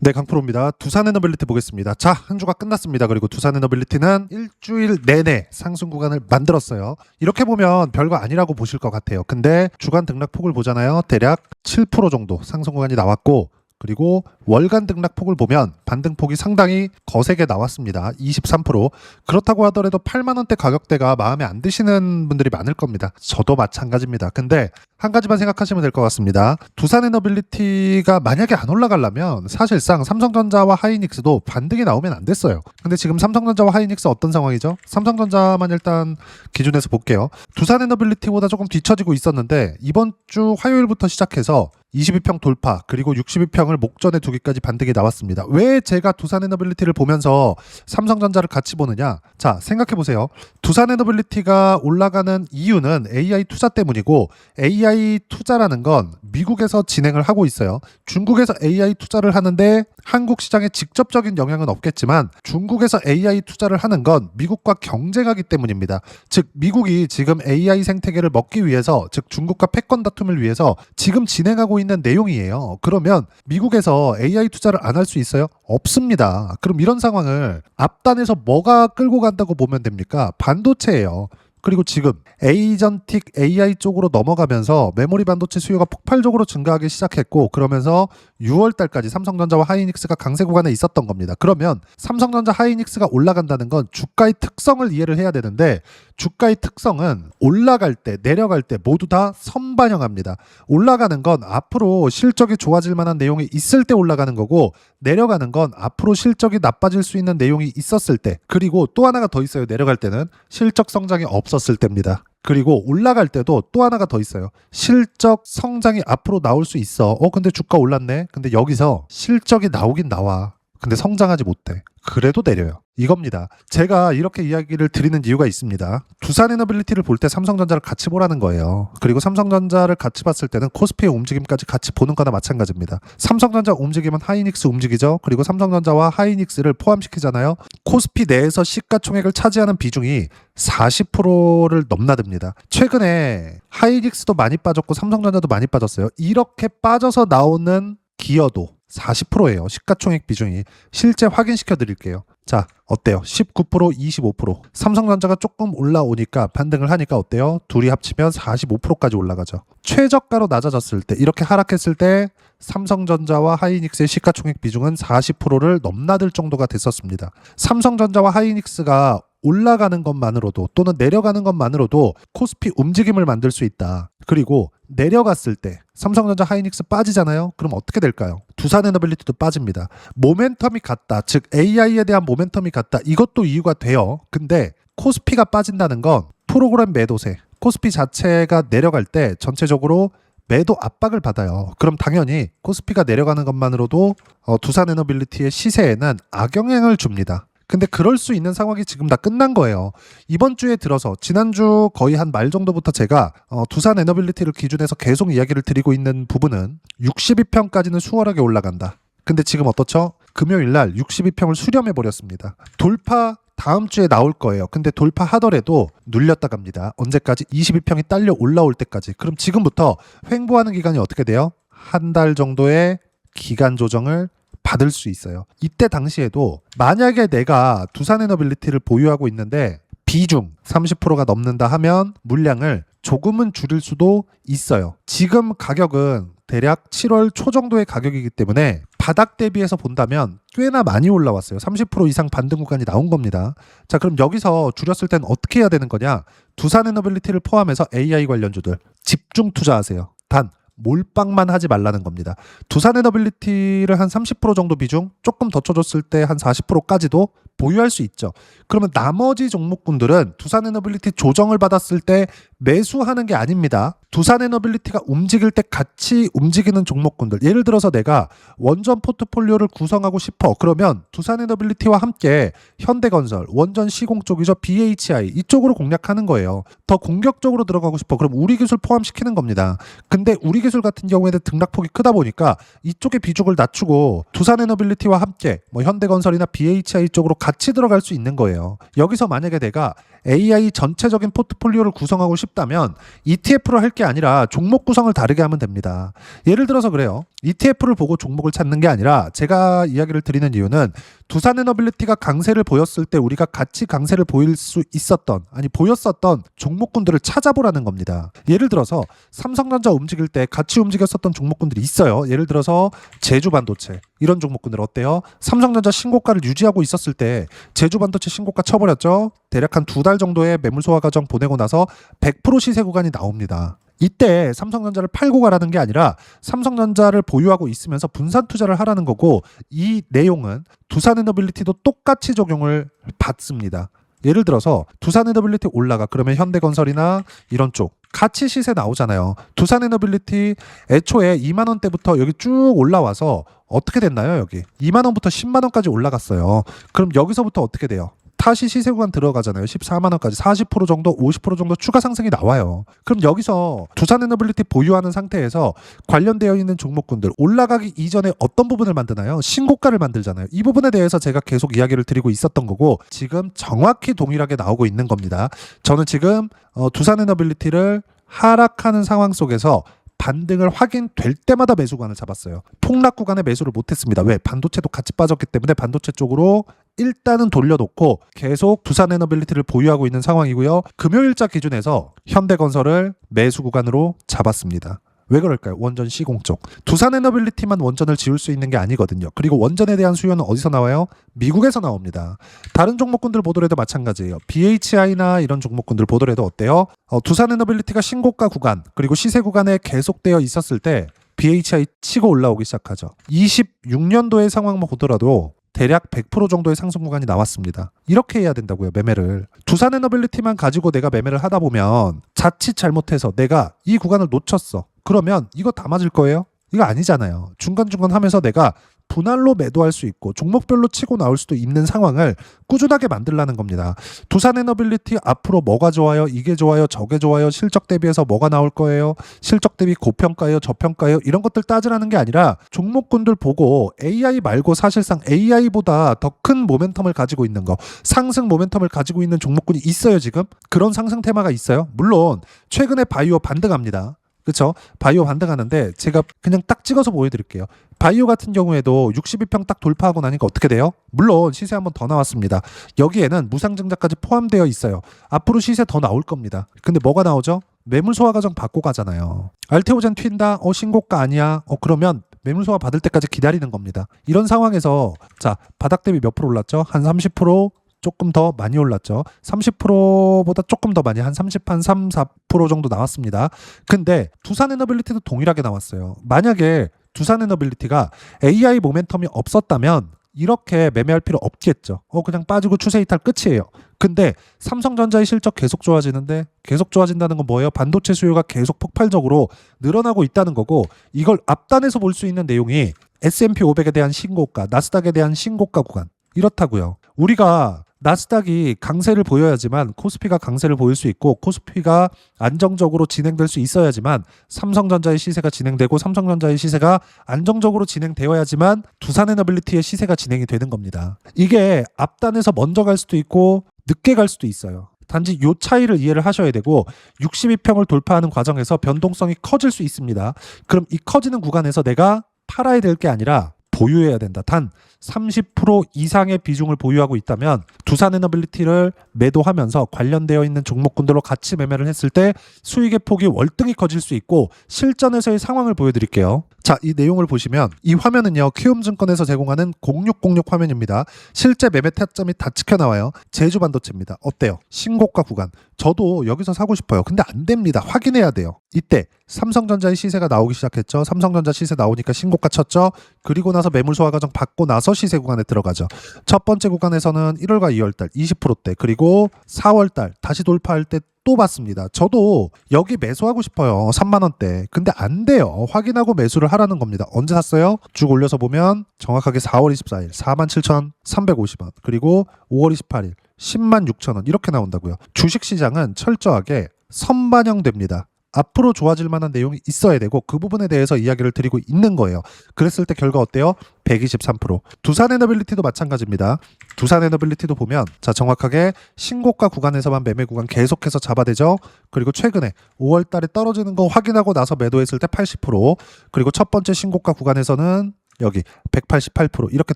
네, 강프로입니다. 두산에너빌리티 보겠습니다. 자, 한 주가 끝났습니다. 그리고 두산에너빌리티는 일주일 내내 상승 구간을 만들었어요. 이렇게 보면 별거 아니라고 보실 것 같아요. 근데 주간 등락폭을 보잖아요. 대략 7% 정도 상승 구간이 나왔고, 그리고 월간 등락폭을 보면 반등폭이 상당히 거세게 나왔습니다. 23%. 그렇다고 하더라도 8만 원대 가격대가 마음에 안 드시는 분들이 많을 겁니다. 저도 마찬가지입니다. 근데 한 가지만 생각하시면 될 것 같습니다. 두산에너빌리티가 만약에 안 올라가려면 사실상 삼성전자와 하이닉스도 반등이 나오면 안 됐어요. 근데 지금 삼성전자와 하이닉스 어떤 상황이죠? 삼성전자만 일단 기준에서 볼게요. 두산에너빌리티보다 조금 뒤처지고 있었는데 이번 주 화요일부터 시작해서 22평 돌파 그리고 62평을 목전에 두기까지 반등이 나왔습니다. 왜 제가 두산에너빌리티를 보면서 삼성전자를 같이 보느냐? 자, 생각해보세요. 두산에너빌리티가 올라가는 이유는 AI 투자 때문이고, AI 투자라는 건 미국에서 진행을 하고 있어요. 중국에서 AI 투자를 하는데 한국 시장에 직접적인 영향은 없겠지만 중국에서 AI 투자를 하는 건 미국과 경쟁하기 때문입니다. 즉 미국이 지금 AI 생태계를 먹기 위해서, 즉 중국과 패권 다툼을 위해서 지금 진행하고 있는 내용이에요. 그러면 미국에서 AI 투자를 안 할 수 있어요? 없습니다. 그럼 이런 상황을 앞단에서 뭐가 끌고 간다고 보면 됩니까? 반도체예요. 그리고 지금 에이전틱 AI 쪽으로 넘어가면서 메모리 반도체 수요가 폭발적으로 증가하기 시작했고, 그러면서 6월 달까지 삼성전자와 하이닉스가 강세 구간에 있었던 겁니다. 그러면 삼성전자 하이닉스가 올라간다는 건 주가의 특성을 이해를 해야 되는데, 주가의 특성은 올라갈 때 내려갈 때 모두 다 선반영합니다. 올라가는 건 앞으로 실적이 좋아질 만한 내용이 있을 때 올라가는 거고, 내려가는 건 앞으로 실적이 나빠질 수 있는 내용이 있었을 때, 그리고 또 하나가 더 있어요. 내려갈 때는 실적 성장이 없었을 때입니다. 그리고 올라갈 때도 또 하나가 더 있어요. 실적 성장이 앞으로 나올 수 있어. 근데 주가 올랐네. 근데 여기서 실적이 나오긴 나와. 근데 성장하지 못해. 그래도 내려요. 이겁니다. 제가 이렇게 이야기를 드리는 이유가 있습니다. 두산에너빌리티를 볼 때 삼성전자를 같이 보라는 거예요. 그리고 삼성전자를 같이 봤을 때는 코스피의 움직임까지 같이 보는 거나 마찬가지입니다. 삼성전자 움직이면 하이닉스 움직이죠. 그리고 삼성전자와 하이닉스를 포함시키잖아요. 코스피 내에서 시가총액을 차지하는 비중이 40%를 넘나듭니다. 최근에 하이닉스도 많이 빠졌고 삼성전자도 많이 빠졌어요. 이렇게 빠져서 나오는 기여도 40%예요. 시가총액 비중이. 실제 확인시켜 드릴게요. 자, 어때요? 19%, 25%. 삼성전자가 조금 올라오니까 반등을 하니까 어때요? 둘이 합치면 45%까지 올라가죠. 최저가로 낮아졌을 때, 이렇게 하락했을 때 삼성전자와 하이닉스의 시가총액 비중은 40%를 넘나들 정도가 됐었습니다. 삼성전자와 하이닉스가 올라가는 것만으로도 또는 내려가는 것만으로도 코스피 움직임을 만들 수 있다. 그리고 내려갔을 때 삼성전자 하이닉스 빠지잖아요. 그럼 어떻게 될까요? 두산에너빌리티도 빠집니다. 모멘텀이 같다. 즉 AI에 대한 모멘텀이 같다. 이것도 이유가 돼요. 근데 코스피가 빠진다는 건 프로그램 매도세, 코스피 자체가 내려갈 때 전체적으로 매도 압박을 받아요. 그럼 당연히 코스피가 내려가는 것만으로도 두산에너빌리티의 시세에는 악영향을 줍니다. 근데 그럴 수 있는 상황이 지금 다 끝난 거예요. 이번 주에 들어서 지난주 거의 한 말 정도부터 제가 두산에너빌리티를 기준해서 계속 이야기를 드리고 있는 부분은 62평까지는 수월하게 올라간다. 근데 지금 어떻죠? 금요일 날 62평을 수렴해 버렸습니다. 돌파 다음 주에 나올 거예요. 근데 돌파하더라도 눌렸다 갑니다. 언제까지? 22평이 딸려 올라올 때까지. 그럼 지금부터 횡보하는 기간이 어떻게 돼요? 한 달 정도의 기간 조정을 받을 수 있어요. 이때 당시에도 만약에 내가 두산에너빌리티를 보유하고 있는데 비중 30%가 넘는다 하면 물량을 조금은 줄일 수도 있어요. 지금 가격은 대략 7월 초 정도의 가격이기 때문에 바닥 대비해서 본다면 꽤나 많이 올라왔어요. 30% 이상 반등 구간이 나온 겁니다. 자, 그럼 여기서 줄였을 땐 어떻게 해야 되는 거냐? 두산에너빌리티를 포함해서 AI 관련주들 집중 투자하세요. 단 몰빵만 하지 말라는 겁니다. 두산에너빌리티를 한 30% 정도 비중, 조금 더 쳐줬을 때 한 40%까지도 보유할 수 있죠. 그러면 나머지 종목군들은 두산에너빌리티 조정을 받았을 때 매수하는 게 아닙니다. 두산에너빌리티가 움직일 때 같이 움직이는 종목군들, 예를 들어서 내가 원전 포트폴리오를 구성하고 싶어. 그러면 두산에너빌리티와 함께 현대건설, 원전 시공 쪽이죠. BHI 이쪽으로 공략하는 거예요. 더 공격적으로 들어가고 싶어. 그럼 우리기술 포함시키는 겁니다. 근데 우리기술 같은 경우에는 등락폭이 크다 보니까 이쪽의 비중을 낮추고 두산에너빌리티와 함께 현대건설이나 BHI 쪽으로 같이 들어갈 수 있는 거예요. 여기서 만약에 내가 AI 전체적인 포트폴리오를 구성하고 싶다면 ETF로 할 게 아니라 종목 구성을 다르게 하면 됩니다. 예를 들어서 그래요. ETF를 보고 종목을 찾는 게 아니라 제가 이야기를 드리는 이유는 두산에너빌리티가 강세를 보였을 때 우리가 같이 강세를 보일 수 있었던 보였었던 종목군들을 찾아보라는 겁니다. 예를 들어서 삼성전자 움직일 때 같이 움직였었던 종목군들이 있어요. 예를 들어서 제주반도체 이런 종목군들 어때요? 삼성전자 신고가를 유지하고 있었을 때 제주반도체 신고가 쳐버렸죠. 대략 한 2달 정도의 매물 소화 과정 보내고 나서 100% 시세 구간이 나옵니다. 이때 삼성전자를 팔고 가라는 게 아니라 삼성전자를 보유하고 있으면서 분산 투자를 하라는 거고, 이 내용은 두산에너빌리티도 똑같이 적용을 받습니다. 예를 들어서 두산에너빌리티 올라가 그러면 현대건설이나 이런 쪽 같이 시세 나오잖아요. 두산에너빌리티 애초에 2만 원대부터 여기 쭉 올라와서 어떻게 됐나요? 여기 2만 원부터 10만 원까지 올라갔어요. 그럼 여기서부터 어떻게 돼요? 다시 시세 구간 들어가잖아요. 14만 원까지 40% 정도, 50% 정도 추가 상승이 나와요. 그럼 여기서 두산에너빌리티 보유하는 상태에서 관련되어 있는 종목군들 올라가기 이전에 어떤 부분을 만드나요? 신고가를 만들잖아요. 이 부분에 대해서 제가 계속 이야기를 드리고 있었던 거고, 지금 정확히 동일하게 나오고 있는 겁니다. 저는 지금 두산에너빌리티를 하락하는 상황 속에서 반등을 확인될 때마다 매수 구간을 잡았어요. 폭락 구간에 매수를 못했습니다. 왜? 반도체도 같이 빠졌기 때문에 반도체 쪽으로 일단은 돌려놓고 계속 두산에너빌리티를 보유하고 있는 상황이고요. 금요일자 기준에서 현대건설을 매수 구간으로 잡았습니다. 왜 그럴까요? 원전 시공 쪽. 두산에너빌리티만 원전을 지을 수 있는 게 아니거든요. 그리고 원전에 대한 수요는 어디서 나와요? 미국에서 나옵니다. 다른 종목군들 보더라도 마찬가지예요. BHI나 이런 종목군들 보더라도 어때요? 두산에너빌리티가 신고가 구간 그리고 시세 구간에 계속되어 있었을 때 BHI 치고 올라오기 시작하죠. 26년도의 상황만 보더라도 대략 100% 정도의 상승 구간이 나왔습니다. 이렇게 해야 된다고요, 매매를. 두산에너빌리티만 가지고 내가 매매를 하다 보면 자칫 잘못해서 내가 이 구간을 놓쳤어. 그러면 이거 다 맞을 거예요? 이거 아니잖아요. 중간중간 하면서 내가 분할로 매도할 수 있고 종목별로 치고 나올 수도 있는 상황을 꾸준하게 만들라는 겁니다. 두산에너빌리티 앞으로 뭐가 좋아요? 이게 좋아요? 저게 좋아요? 실적 대비해서 뭐가 나올 거예요? 실적 대비 고평가예요? 저평가예요? 이런 것들 따지라는 게 아니라 종목군들 보고 AI 말고 사실상 AI보다 더 큰 모멘텀을 가지고 있는 거, 상승 모멘텀을 가지고 있는 종목군이 있어요. 지금 그런 상승 테마가 있어요. 물론 최근에 바이오 반등합니다. 그렇죠? 바이오 반등하는데 제가 그냥 딱 찍어서 보여드릴게요. 바이오 같은 경우에도 62평 딱 돌파하고 나니까 어떻게 돼요? 물론 시세 한번 더 나왔습니다. 여기에는 무상증자까지 포함되어 있어요. 앞으로 시세 더 나올 겁니다. 근데 뭐가 나오죠? 매물 소화 과정 받고 가잖아요. 알테오젠 튄다? 신고가 아니야? 그러면 매물 소화 받을 때까지 기다리는 겁니다. 이런 상황에서 자, 바닥 대비 몇 프로 올랐죠? 한 30%? 조금 더 많이 올랐죠. 30%보다 조금 더 많이 한 3, 4% 정도 나왔습니다. 근데 두산에너빌리티도 동일하게 나왔어요. 만약에 두산에너빌리티가 AI 모멘텀이 없었다면 이렇게 매매할 필요 없겠죠. 그냥 빠지고 추세 이탈 끝이에요. 근데 삼성전자의 실적 계속 좋아지는데, 계속 좋아진다는 건 뭐예요? 반도체 수요가 계속 폭발적으로 늘어나고 있다는 거고, 이걸 앞단에서 볼 수 있는 내용이 S&P 500에 대한 신고가, 나스닥에 대한 신고가 구간 이렇다고요. 우리가 나스닥이 강세를 보여야지만 코스피가 강세를 보일 수 있고, 코스피가 안정적으로 진행될 수 있어야지만 삼성전자의 시세가 진행되고, 삼성전자의 시세가 안정적으로 진행되어야지만 두산에너빌리티의 시세가 진행이 되는 겁니다. 이게 앞단에서 먼저 갈 수도 있고 늦게 갈 수도 있어요. 단지 요 차이를 이해를 하셔야 되고, 62평을 돌파하는 과정에서 변동성이 커질 수 있습니다. 그럼 이 커지는 구간에서 내가 팔아야 될 게 아니라 보유해야 된다. 단 30% 이상의 비중을 보유하고 있다면 두산에너빌리티를 매도하면서 관련되어 있는 종목군들로 같이 매매를 했을 때 수익의 폭이 월등히 커질 수 있고, 실전에서의 상황을 보여드릴게요. 자, 이 내용을 보시면 이 화면은요, 키움증권에서 제공하는 0606 화면입니다. 실제 매매 타점이 다 찍혀 나와요. 제주반도체입니다. 어때요? 신고가 구간. 저도 여기서 사고 싶어요. 근데 안 됩니다. 확인해야 돼요. 이때 삼성전자의 시세가 나오기 시작했죠. 삼성전자 시세 나오니까 신고가 쳤죠. 그리고 나서 매물 소화 과정 받고 나서 시세 구간에 들어가죠. 첫 번째 구간에서는 1월과 2월달 20%대, 그리고 4월달 다시 돌파할 때 또 봤습니다. 저도 여기 매수하고 싶어요. 3만 원대. 근데 안 돼요. 확인하고 매수를 하라는 겁니다. 언제 샀어요? 쭉 올려서 보면 정확하게 4월 24일 47,350원, 그리고 5월 28일 106,000원 이렇게 나온다고요. 주식시장은 철저하게 선반영됩니다. 앞으로 좋아질 만한 내용이 있어야 되고 그 부분에 대해서 이야기를 드리고 있는 거예요. 그랬을 때 결과 어때요? 123%. 두산 에너빌리티도 마찬가지입니다. 두산 에너빌리티도 보면 자 정확하게 신고가 구간에서만 매매 구간 계속해서 잡아대죠. 그리고 최근에 5월 달에 떨어지는 거 확인하고 나서 매도했을 때 80%, 그리고 첫 번째 신고가 구간에서는 여기 188% 이렇게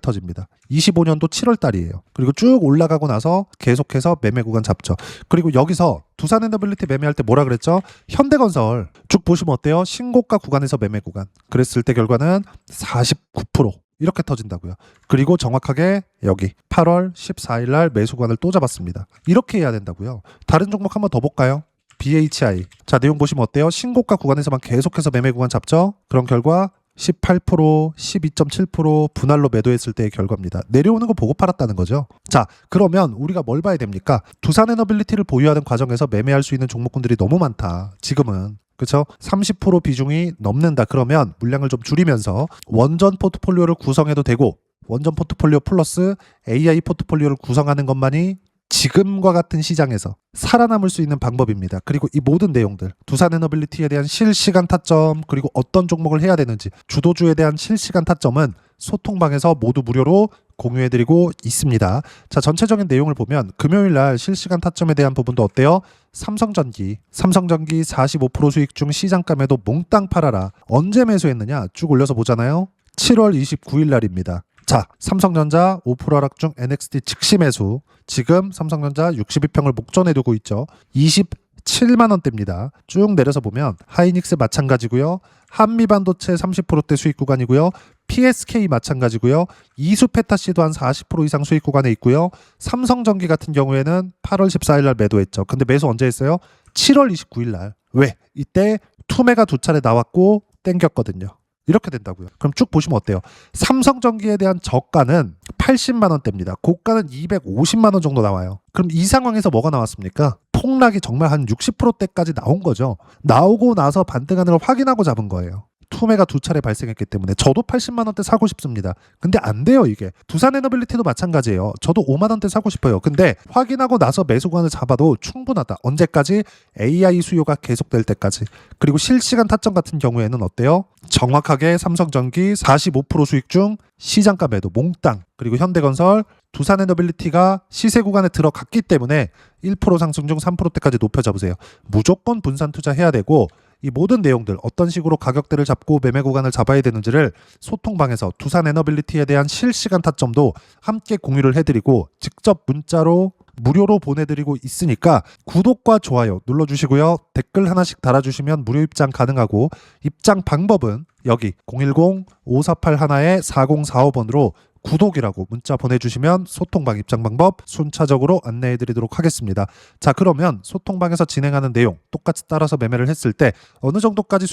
터집니다. 25년도 7월 달이에요. 그리고 쭉 올라가고 나서 계속해서 매매 구간 잡죠. 그리고 여기서 두산 에너빌리티 매매할 때 뭐라 그랬죠? 현대건설 쭉 보시면 어때요? 신고가 구간에서 매매 구간. 그랬을 때 결과는 49% 이렇게 터진다고요. 그리고 정확하게 여기 8월 14일 날 매수 구간을 또 잡았습니다. 이렇게 해야 된다고요. 다른 종목 한번 더 볼까요? BHI. 자, 내용 보시면 어때요? 신고가 구간에서만 계속해서 매매 구간 잡죠? 그런 결과 18%, 12.7% 분할로 매도했을 때의 결과입니다. 내려오는 거 보고 팔았다는 거죠. 자, 그러면 우리가 뭘 봐야 됩니까? 두산 에너빌리티를 보유하는 과정에서 매매할 수 있는 종목군들이 너무 많다. 지금은. 그렇죠? 30% 비중이 넘는다. 그러면 물량을 좀 줄이면서 원전 포트폴리오를 구성해도 되고 원전 포트폴리오 플러스 AI 포트폴리오를 구성하는 것만이 지금과 같은 시장에서 살아남을 수 있는 방법입니다. 그리고 이 모든 내용들, 두산 에너빌리티에 대한 실시간 타점, 그리고 어떤 종목을 해야 되는지, 주도주에 대한 실시간 타점은 소통방에서 모두 무료로 공유해드리고 있습니다. 자, 전체적인 내용을 보면 금요일 날 실시간 타점에 대한 부분도 어때요? 삼성전기 45% 수익 중 시장가 매도 몽땅 팔아라. 언제 매수했느냐? 쭉 올려서 보잖아요. 7월 29일 날입니다. 자, 삼성전자 5% 하락 중 NXT 즉시 매수. 지금 삼성전자 62평을 목전에 두고 있죠. 27만 원대입니다. 쭉 내려서 보면 하이닉스 마찬가지고요. 한미반도체 30%대 수익 구간이고요. PSK 마찬가지고요. 이수페타씨도 한 40% 이상 수익 구간에 있고요. 삼성전기 같은 경우에는 8월 14일 날 매도했죠. 근데 매수 언제 했어요? 7월 29일 날. 왜? 이때 투매가 두 차례 나왔고 땡겼거든요. 이렇게 된다고요. 그럼 쭉 보시면 어때요? 삼성전기에 대한 저가는 80만 원대입니다. 고가는 250만 원 정도 나와요. 그럼 이 상황에서 뭐가 나왔습니까? 폭락이 정말 한 60%대까지 나온 거죠. 나오고 나서 반등하는 걸 확인하고 잡은 거예요. 투매가 두 차례 발생했기 때문에 저도 80만 원대 사고 싶습니다. 근데 안 돼요, 이게. 두산 에너빌리티도 마찬가지예요. 저도 5만 원대 사고 싶어요. 근데 확인하고 나서 매수관을 잡아도 충분하다. 언제까지? AI 수요가 계속될 때까지. 그리고 실시간 타점 같은 경우에는 어때요? 정확하게 삼성전기 45% 수익 중 시장가 매도 몽땅. 그리고 현대건설 두산 에너빌리티가 시세 구간에 들어갔기 때문에 1% 상승 중 3%대까지 높여 잡으세요. 무조건 분산 투자해야 되고 이 모든 내용들 어떤 식으로 가격대를 잡고 매매 구간을 잡아야 되는지를 소통방에서 두산 에너빌리티에 대한 실시간 타점도 함께 공유를 해드리고 직접 문자로 무료로 보내드리고 있으니까 구독과 좋아요 눌러주시고요. 댓글 하나씩 달아주시면 무료 입장 가능하고 입장 방법은 여기 010-5481-4045번으로 구독이라고 문자 보내주시면 소통방 입장 방법 순차적으로 안내해드리도록 하겠습니다. 자, 그러면 소통방에서 진행하는 내용 똑같이 따라서 매매를 했을 때 어느 정도까지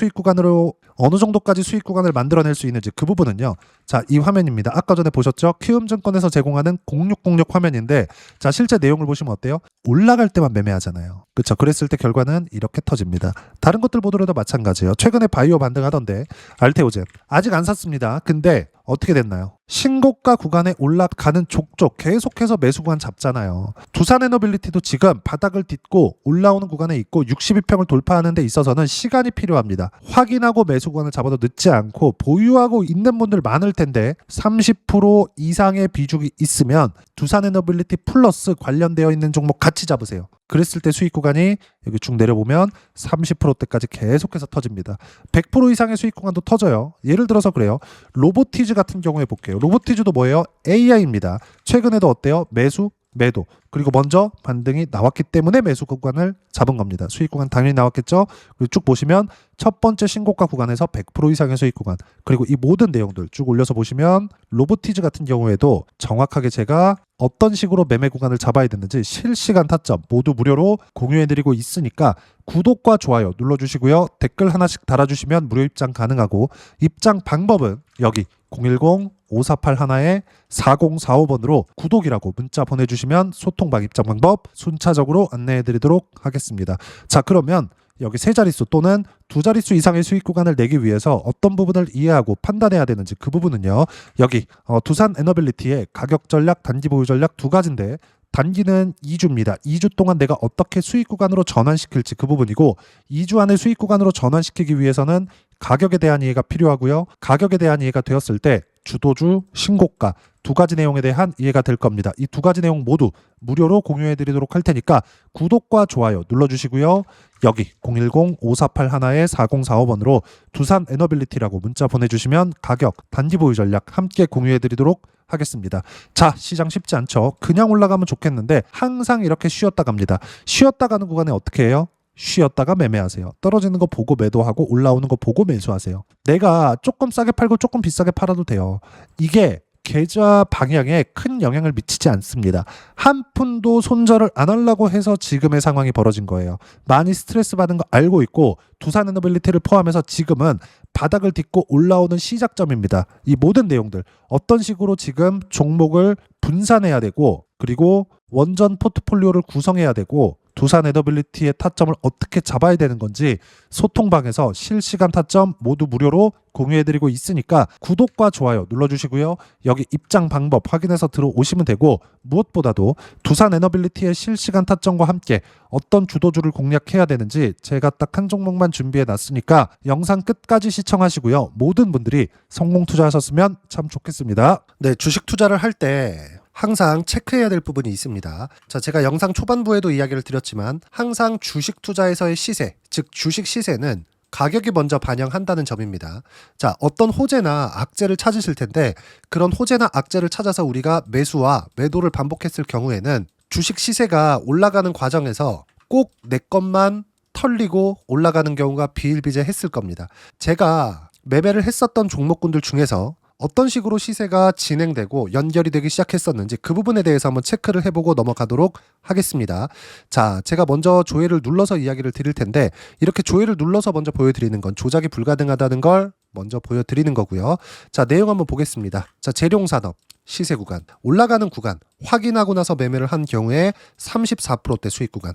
수익 구간을 만들어낼 수 있는지 그 부분은요. 자, 이 화면입니다. 아까 전에 보셨죠? 키움증권에서 제공하는 0606 화면인데 자, 실제 내용을 보시면 어때요? 올라갈 때만 매매하잖아요. 그렇죠? 그랬을 때 결과는 이렇게 터집니다. 다른 것들 보더라도 마찬가지예요. 최근에 바이오 반등하던데 알테오젠 아직 안 샀습니다. 근데 어떻게 됐나요? 신고가 구간에 올라가는 족족 계속해서 매수 구간 잡잖아요. 두산 에너빌리티도 지금 바닥을 딛고 올라오는 구간에 있고 62평을 돌파하는 데 있어서는 시간이 필요합니다. 확인하고 매수 구간을 잡아도 늦지 않고 보유하고 있는 분들 많을 텐데 30% 이상의 비중이 있으면 두산 에너빌리티 플러스 관련되어 있는 종목 같이 잡으세요. 그랬을 때 수익 구간이 여기 쭉 내려보면 30%대까지 계속해서 터집니다. 100% 이상의 수익 구간도 터져요. 예를 들어서 그래요. 로보티즈 같은 경우에 볼게요. 로보티즈도 뭐예요? AI입니다. 최근에도 어때요? 매수, 매도. 그리고 먼저 반등이 나왔기 때문에 매수 구간을 잡은 겁니다. 수익 구간 당연히 나왔겠죠? 그리고 쭉 보시면 첫 번째 신고가 구간에서 100% 이상의 수익 구간. 그리고 이 모든 내용들 쭉 올려서 보시면 로보티즈 같은 경우에도 정확하게 제가 어떤 식으로 매매 구간을 잡아야 되는지 실시간 타점 모두 무료로 공유해드리고 있으니까 구독과 좋아요 눌러주시고요. 댓글 하나씩 달아주시면 무료 입장 가능하고 입장 방법은 여기 010-5481-4045번으로 구독이라고 문자 보내주시면 소통방 입장 방법 순차적으로 안내해드리도록 하겠습니다. 자, 그러면 여기 세 자릿수 또는 두 자릿수 이상의 수익 구간을 내기 위해서 어떤 부분을 이해하고 판단해야 되는지 그 부분은요. 여기 두산 에너빌리티의 가격 전략, 단기 보유 전략 두 가지인데 단기는 2주입니다. 2주 동안 내가 어떻게 수익 구간으로 전환시킬지 그 부분이고 2주 안에 수익 구간으로 전환시키기 위해서는 가격에 대한 이해가 필요하고요. 가격에 대한 이해가 되었을 때 주도주, 신고가 두 가지 내용에 대한 이해가 될 겁니다. 이 두 가지 내용 모두 무료로 공유해 드리도록 할 테니까 구독과 좋아요 눌러주시고요. 여기 010-5481-4045번으로 두산 에너빌리티라고 문자 보내주시면 가격, 단기 보유 전략 함께 공유해 드리도록 하겠습니다. 자, 시장 쉽지 않죠. 그냥 올라가면 좋겠는데 항상 이렇게 쉬었다 갑니다. 쉬었다 가는 구간에 어떻게 해요? 쉬었다가 매매하세요. 떨어지는 거 보고 매도하고 올라오는 거 보고 매수하세요. 내가 조금 싸게 팔고 조금 비싸게 팔아도 돼요. 이게 계좌 방향에 큰 영향을 미치지 않습니다. 한 푼도 손절을 안 하려고 해서 지금의 상황이 벌어진 거예요. 많이 스트레스 받은 거 알고 있고 두산 에너빌리티를 포함해서 지금은 바닥을 딛고 올라오는 시작점입니다. 이 모든 내용들 어떤 식으로 지금 종목을 분산해야 되고 그리고 원전 포트폴리오를 구성해야 되고 두산 에너빌리티의 타점을 어떻게 잡아야 되는 건지 소통방에서 실시간 타점 모두 무료로 공유해드리고 있으니까 구독과 좋아요 눌러주시고요. 여기 입장 방법 확인해서 들어오시면 되고 무엇보다도 두산 에너빌리티의 실시간 타점과 함께 어떤 주도주를 공략해야 되는지 제가 딱 한 종목만 준비해 놨으니까 영상 끝까지 시청하시고요. 모든 분들이 성공 투자하셨으면 참 좋겠습니다. 네, 주식 투자를 할 때 항상 체크해야 될 부분이 있습니다. 자, 제가 영상 초반부에도 이야기를 드렸지만 항상 주식 투자에서의 시세, 즉 주식 시세는 가격이 먼저 반영한다는 점입니다. 자, 어떤 호재나 악재를 찾으실 텐데 그런 호재나 악재를 찾아서 우리가 매수와 매도를 반복했을 경우에는 주식 시세가 올라가는 과정에서 꼭 내 것만 털리고 올라가는 경우가 비일비재했을 겁니다. 제가 매매를 했었던 종목군들 중에서 어떤 식으로 시세가 진행되고 연결이 되기 시작했었는지 그 부분에 대해서 한번 체크를 해보고 넘어가도록 하겠습니다. 자, 제가 먼저 조회를 눌러서 이야기를 드릴 텐데 이렇게 조회를 눌러서 먼저 보여드리는 건 조작이 불가능하다는 걸 먼저 보여드리는 거고요. 자, 내용 한번 보겠습니다. 자, 재룡산업 시세 구간 올라가는 구간 확인하고 나서 매매를 한 경우에 34%대 수익 구간.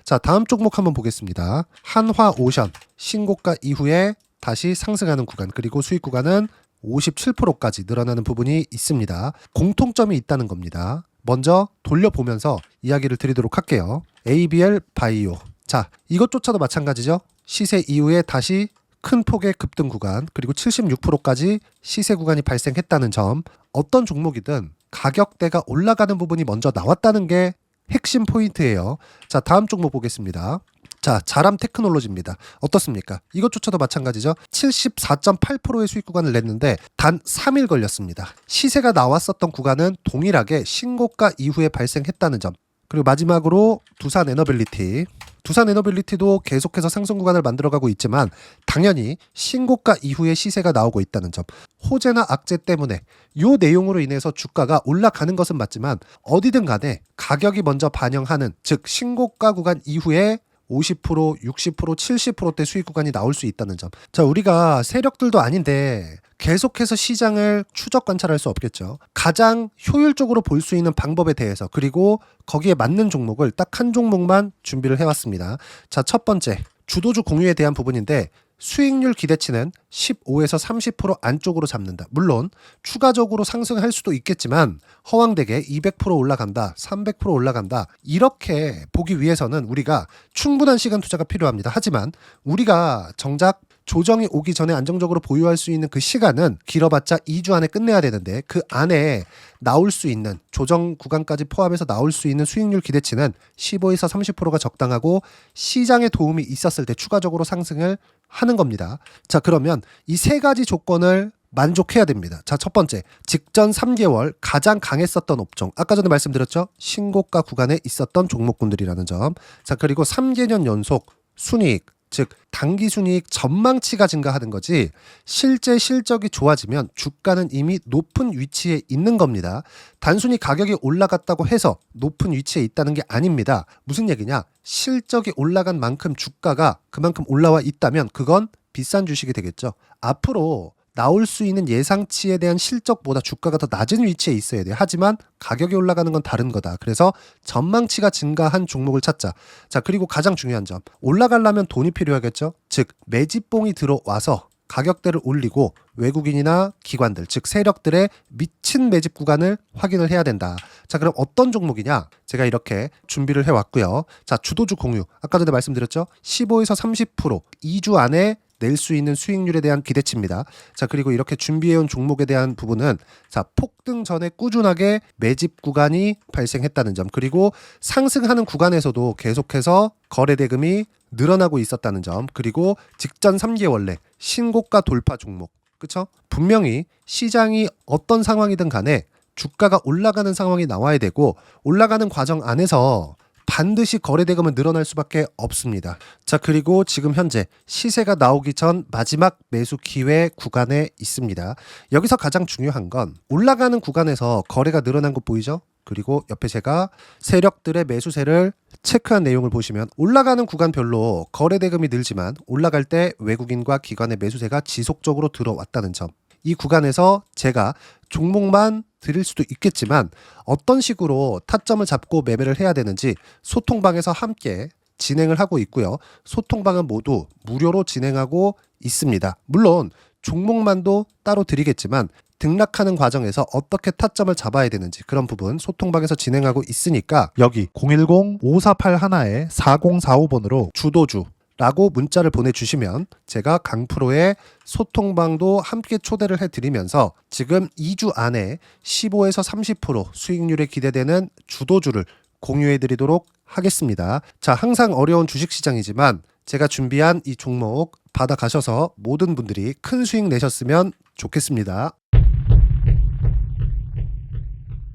자, 다음 종목 한번 보겠습니다. 한화오션 신고가 이후에 다시 상승하는 구간 그리고 수익 구간은 57%까지 늘어나는 부분이 있습니다. 공통점이 있다는 겁니다. 먼저 돌려보면서 이야기를 드리도록 할게요. ABL 바이오. 자, 이것조차도 마찬가지죠. 시세 이후에 다시 큰 폭의 급등 구간 그리고 76%까지 시세 구간이 발생했다는 점. 어떤 종목이든 가격대가 올라가는 부분이 먼저 나왔다는 게 핵심 포인트예요. 자, 다음 종목 보겠습니다. 자, 자람 테크놀로지입니다. 어떻습니까? 이것조차도 마찬가지죠. 74.8%의 수익 구간을 냈는데 단 3일 걸렸습니다. 시세가 나왔었던 구간은 동일하게 신고가 이후에 발생했다는 점. 그리고 마지막으로 두산 에너빌리티. 두산 에너빌리티도 계속해서 상승 구간을 만들어가고 있지만 당연히 신고가 이후에 시세가 나오고 있다는 점. 호재나 악재 때문에 이 내용으로 인해서 주가가 올라가는 것은 맞지만 어디든 간에 가격이 먼저 반영하는 즉 신고가 구간 이후에 50%, 60%, 70%대 수익 구간이 나올 수 있다는 점. 자, 우리가 세력들도 아닌데 계속해서 시장을 추적 관찰할 수 없겠죠. 가장 효율적으로 볼 수 있는 방법에 대해서 그리고 거기에 맞는 종목을 딱 한 종목만 준비를 해왔습니다. 자, 첫 번째 주도주 공유에 대한 부분인데 수익률 기대치는 15에서 30% 안쪽으로 잡는다. 물론 추가적으로 상승할 수도 있겠지만 허황되게 200% 올라간다, 300% 올라간다. 이렇게 보기 위해서는 우리가 충분한 시간 투자가 필요합니다. 하지만 우리가 정작 조정이 오기 전에 안정적으로 보유할 수 있는 그 시간은 길어봤자 2주 안에 끝내야 되는데 그 안에 나올 수 있는 조정 구간까지 포함해서 나올 수 있는 수익률 기대치는 15에서 30%가 적당하고 시장에 도움이 있었을 때 추가적으로 상승을 하는 겁니다. 자, 그러면 이 세 가지 조건을 만족해야 됩니다. 자, 첫 번째, 직전 3개월 가장 강했었던 업종. 아까 전에 말씀드렸죠? 신고가 구간에 있었던 종목군들이라는 점. 자, 그리고 3개년 연속 순이익, 즉 단기 순이익 전망치가 증가하는 거지 실제 실적이 좋아지면 주가는 이미 높은 위치에 있는 겁니다. 단순히 가격이 올라갔다고 해서 높은 위치에 있다는 게 아닙니다. 무슨 얘기냐? 실적이 올라간 만큼 주가가 그만큼 올라와 있다면 그건 비싼 주식이 되겠죠. 앞으로 나올 수 있는 예상치에 대한 실적보다 주가가 더 낮은 위치에 있어야 돼요. 하지만 가격이 올라가는 건 다른 거다. 그래서 전망치가 증가한 종목을 찾자. 자, 그리고 가장 중요한 점. 올라가려면 돈이 필요하겠죠. 즉 매집봉이 들어와서 가격대를 올리고 외국인이나 기관들, 즉 세력들의 미친 매집 구간을 확인을 해야 된다. 자, 그럼 어떤 종목이냐? 제가 이렇게 준비를 해왔고요. 자, 주도주 공유. 아까 전에 말씀드렸죠? 15에서 30% 2주 안에 낼 수 있는 수익률에 대한 기대치입니다. 자, 그리고 이렇게 준비해온 종목에 대한 부분은 자, 폭등 전에 꾸준하게 매집 구간이 발생했다는 점, 그리고 상승하는 구간에서도 계속해서 거래 대금이 늘어나고 있었다는 점, 그리고 직전 3개월 내 신고가 돌파 종목. 그쵸? 분명히 시장이 어떤 상황이든 간에 주가가 올라가는 상황이 나와야 되고, 올라가는 과정 안에서 반드시 거래 대금은 늘어날 수밖에 없습니다. 자, 그리고 지금 현재 시세가 나오기 전 마지막 매수 기회 구간에 있습니다. 여기서 가장 중요한 건 올라가는 구간에서 거래가 늘어난 거 보이죠? 그리고 옆에 제가 세력들의 매수세를 체크한 내용을 보시면 올라가는 구간별로 거래 대금이 늘지만 올라갈 때 외국인과 기관의 매수세가 지속적으로 들어왔다는 점. 이 구간에서 제가 종목만 드릴 수도 있겠지만 어떤 식으로 타점을 잡고 매매를 해야 되는지 소통방에서 함께 진행을 하고 있고요. 소통방은 모두 무료로 진행하고 있습니다. 물론 종목만도 따로 드리겠지만 등락하는 과정에서 어떻게 타점을 잡아야 되는지 그런 부분 소통방에서 진행하고 있으니까 여기 010-5481-4045번으로 주도주 라고 문자를 보내주시면 제가 강프로의 소통방도 함께 초대를 해드리면서 지금 2주 안에 15에서 30% 수익률에 기대되는 주도주를 공유해드리도록 하겠습니다. 자, 항상 어려운 주식시장이지만 제가 준비한 이 종목 받아가셔서 모든 분들이 큰 수익 내셨으면 좋겠습니다.